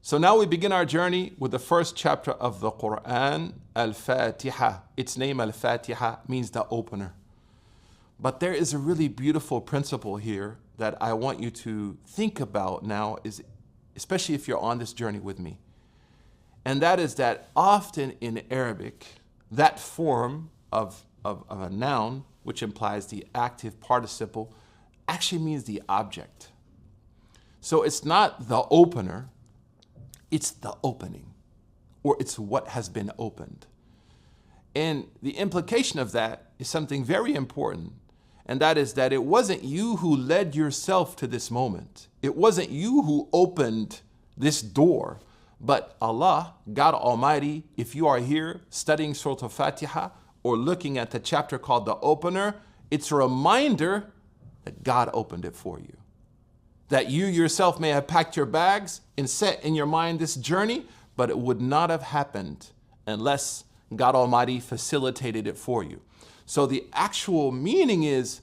So now we begin our journey with the first chapter of the Qur'an, Al-Fatiha. Its name, Al-Fatiha, means the opener. But there is a really beautiful principle here that I want you to think about now, especially if you're on this journey with me. And that is that often in Arabic, that form of a noun, which implies the active participle, actually means the object. So it's not the opener, it's the opening, or it's what has been opened. And the implication of that is something very important, and that is that it wasn't you who led yourself to this moment. It wasn't you who opened this door, but Allah, God Almighty. If you are here studying Surah Al-Fatiha or looking at the chapter called the opener, it's a reminder that God opened it for you. That you yourself may have packed your bags and set in your mind this journey, but it would not have happened unless God Almighty facilitated it for you. So the actual meaning is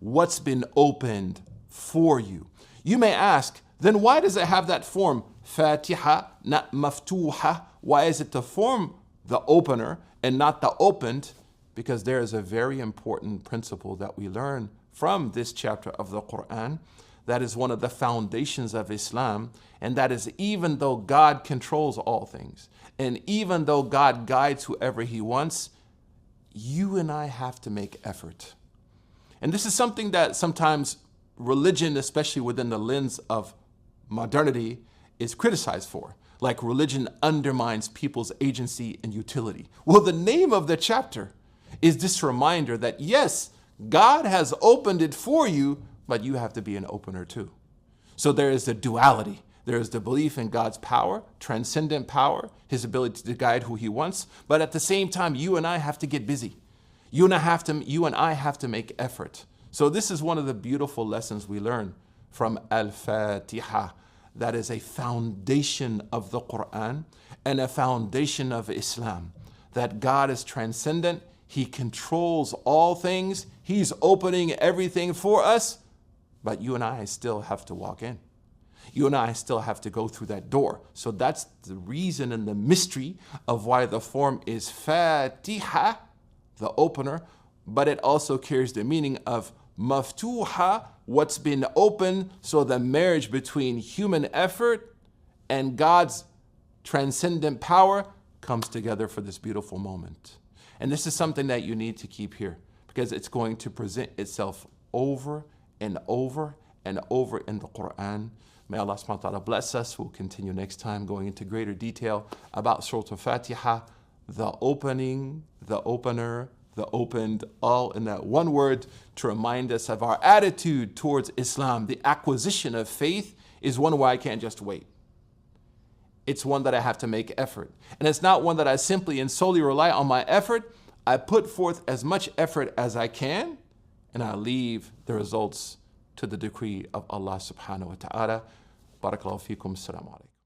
what's been opened for you. You may ask, then why does it have that form, Fatiha, not maftuha? Why is it the form, the opener, and not the opened? Because there is a very important principle that we learn from this chapter of the Qur'an. That is one of the foundations of Islam, and that is even though God controls all things, and even though God guides whoever He wants, you and I have to make effort. And this is something that sometimes religion, especially within the lens of modernity, is criticized for. Like religion undermines people's agency and utility. Well, the name of the chapter is this reminder that yes, God has opened it for you, but you have to be an opener too. So there is the duality. There is the belief in God's power, transcendent power, His ability to guide who He wants. But at the same time, you and I have to get busy. You and I have to make effort. So this is one of the beautiful lessons we learn from Al-Fatiha. That is a foundation of the Qur'an and a foundation of Islam. That God is transcendent. He controls all things. He's opening everything for us. But you and I still have to walk in. You and I still have to go through that door. So that's the reason and the mystery of why the form is Fatiha, the opener, but it also carries the meaning of maftuha, what's been opened. So the marriage between human effort and God's transcendent power comes together for this beautiful moment. And this is something that you need to keep here because it's going to present itself over and over and over in the Qur'an. May Allah subhanahu wa ta'ala bless us. We'll continue next time going into greater detail about Surah Al-Fatiha, the opening, the opener, the opened, all in that one word to remind us of our attitude towards Islam. The acquisition of faith is one where I can't just wait. It's one that I have to make effort. And it's not one that I simply and solely rely on my effort. I put forth as much effort as I can, and I leave the results to the decree of Allah subhanahu wa ta'ala. Barakallahu feekum. Assalamu alaikum.